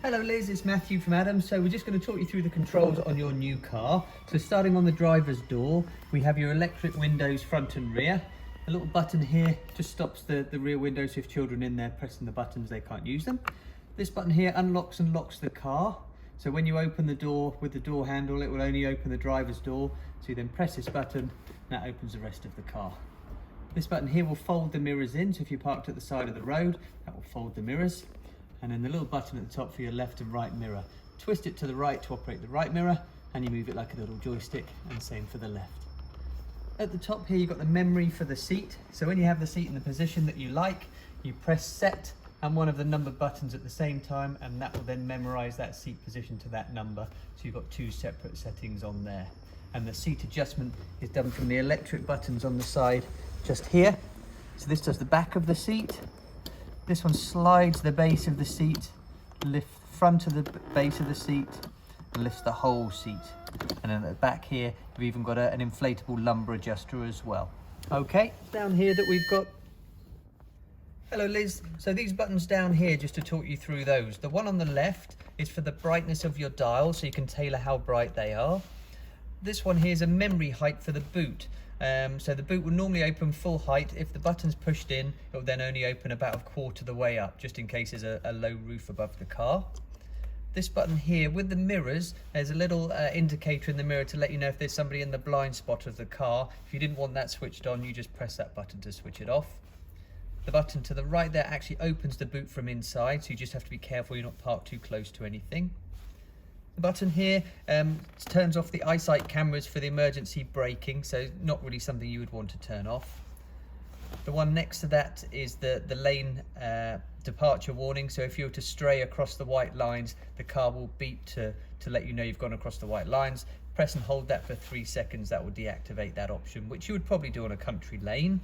Hello Liz, it's Matthew from Adams. So we're just going to talk you through the controls on your new car. So starting on the driver's door, we have your electric windows front and rear. A little button here just stops the rear windows. If children in there pressing the buttons, they can't use them. This button here unlocks and locks the car. So when you open the door with the door handle, it will only open the driver's door. So you then press this button and that opens the rest of the car. This button here will fold the mirrors in. So if you parked at the side of the road, that will fold the mirrors. And then the little button at the top for your left and right mirror. Twist it to the right to operate the right mirror, and you move it like a little joystick, and same for the left. At the top here, you've got the memory for the seat. So when you have the seat in the position that you like, you press set and one of the number buttons at the same time, and that will then memorize that seat position to that number. So you've got two separate settings on there. And the seat adjustment is done from the electric buttons on the side just here. So this does the back of the seat. This one slides the base of the seat, lifts the front of the base of the seat, and lifts the whole seat. And then at the back here, we've even got an inflatable lumbar adjuster as well. Okay, down here that we've got... Hello Liz. So these buttons down here, just to talk you through those. The one on the left is for the brightness of your dial, so you can tailor how bright they are. This one here is a memory height for the boot. So the boot will normally open full height. If the button's pushed in, it will then only open about a quarter of the way up, just in case there's a low roof above the car. This button here, with the mirrors, there's a little indicator in the mirror to let you know if there's somebody in the blind spot of the car. If you didn't want that switched on, you just press that button to switch it off. The button to the right there actually opens the boot from inside, so you just have to be careful you're not parked too close to anything. The button here turns off the eyesight cameras for the emergency braking, so not really something you would want to turn off. The one next to that is the lane departure warning, so if you were to stray across the white lines, the car will beep to let you know you've gone across the white lines. Press and hold that for 3 seconds, that will deactivate that option, which you would probably do on a country lane.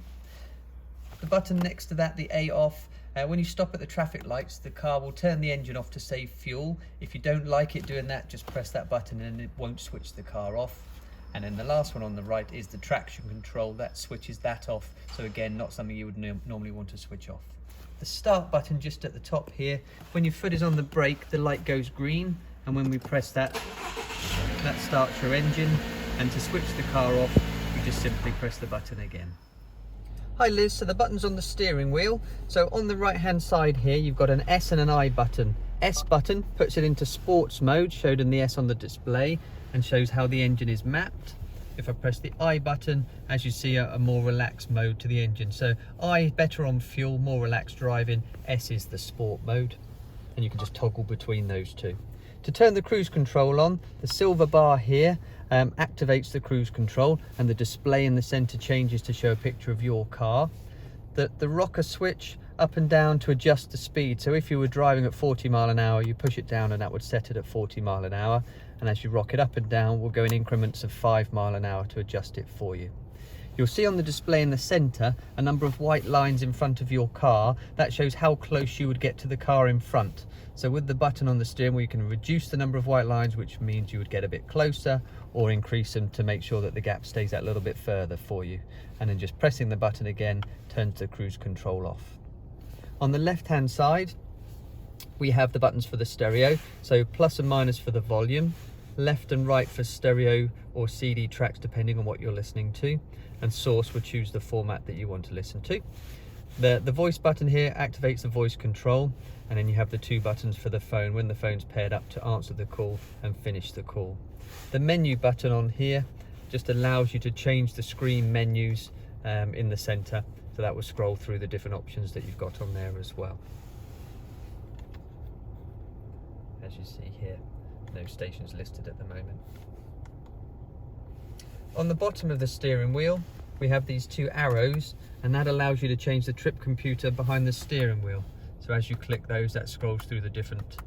The button next to that, the A off, when you stop at the traffic lights, the car will turn the engine off to save fuel. If you don't like it doing that, just press that button and it won't switch the car off. And then the last one on the right is the traction control. That switches that off. So again, not something you would normally want to switch off. The start button just at the top here, when your foot is on the brake, the light goes green. And when we press that, that starts your engine. And to switch the car off, you just simply press the button again. Hi Liz, so the button's on the steering wheel. So on the right hand side here, you've got an S and an I button. S button puts it into sports mode, showed in the S on the display, and shows how the engine is mapped. If I press the I button, as you see, a more relaxed mode to the engine. So I, better on fuel, more relaxed driving. S is the sport mode, and you can just toggle between those two. To turn the cruise control on, the silver bar here activates the cruise control, and the display in the center changes to show a picture of your car. The rocker switch up and down to adjust the speed. So if you were driving at 40 miles an hour, you push it down and that would set it at 40 miles an hour. And as you rock it up and down, we'll go in increments of 5 miles an hour to adjust it for you. You'll see on the display in the center a number of white lines in front of your car. That shows how close you would get to the car in front. So with the button on the steering wheel, you can reduce the number of white lines, which means you would get a bit closer, or increase them to make sure that the gap stays out a little bit further for you. And then just pressing the button again turns the cruise control off. On the left hand side, we have the buttons for the stereo. So plus and minus for the volume, left and right for stereo or CD tracks depending on what you're listening to, and source will choose the format that you want to listen to. The voice button here activates the voice control, and then you have the 2 buttons for the phone when the phone's paired up to answer the call and finish the call. The menu button on here just allows you to change the screen menus in the center, so that will scroll through the different options that you've got on there as well. As you see here, no stations listed at the moment. On the bottom of the steering wheel, we have these 2 arrows, and that allows you to change the trip computer behind the steering wheel. So as you click those, that scrolls through the different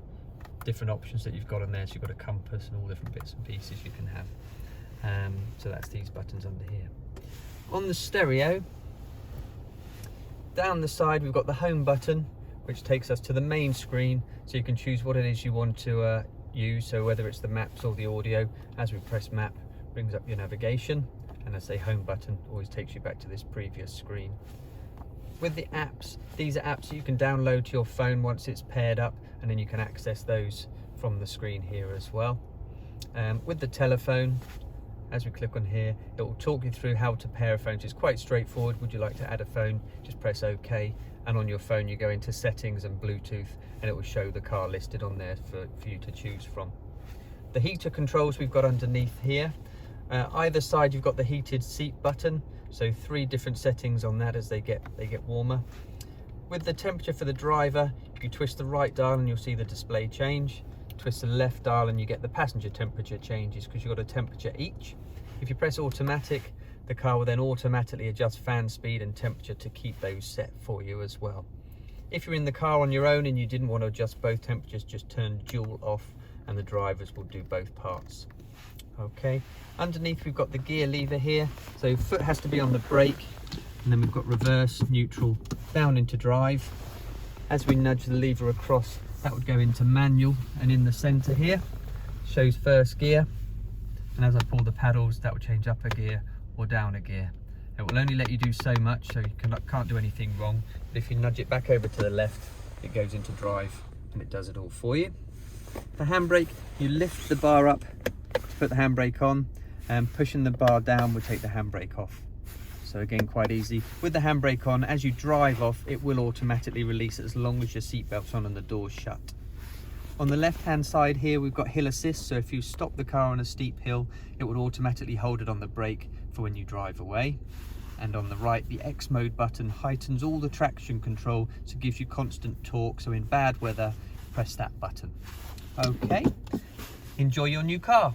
options that you've got on there. So you've got a compass and all different bits and pieces you can have. So that's these buttons under here. On the stereo, down the side, we've got the home button, which takes us to the main screen, so you can choose what it is you want to use. So whether it's the maps or the audio, as we press map, brings up your navigation, and I say home button always takes you back to this previous screen. with the apps, these are apps you can download to your phone once it's paired up, and then you can access those from the screen here as well. With the telephone, as we click on here, it will talk you through how to pair a phone. So it's quite straightforward. Would you like to add a phone? Just press OK, and on your phone you go into settings and Bluetooth, and it will show the car listed on there for you to choose from. The heater controls we've got underneath here. Either side you've got the heated seat button, so 3 different settings on that as they get warmer. With the temperature for the driver, you twist the right dial and you'll see the display change. Twist the left dial and you get the passenger temperature changes, because you've got a temperature each. If you press automatic, the car will then automatically adjust fan speed and temperature to keep those set for you as well. If you're in the car on your own and you didn't want to adjust both temperatures, just turn dual off and the drivers will do both parts. Okay, underneath we've got the gear lever here, so foot has to be on the brake, and then we've got reverse, neutral, down into drive. As we nudge the lever across, that would go into manual, and in the center here shows first gear, and as I pull the paddles, that will change up a gear or down a gear. It will only let you do so much, so you can't do anything wrong, but if you nudge it back over to the left, it goes into drive and it does it all for you. The handbrake, you lift the bar up to put the handbrake on, and pushing the bar down will take the handbrake off. So again, quite easy. With the handbrake on, as you drive off, it will automatically release as long as your seatbelt's on and the door's shut. On the left hand side here, we've got hill assist, so if you stop the car on a steep hill, it would automatically hold it on the brake for when you drive away. And on the right, the X mode button heightens all the traction control, so it gives you constant torque, so in bad weather, press that button. Okay, enjoy your new car.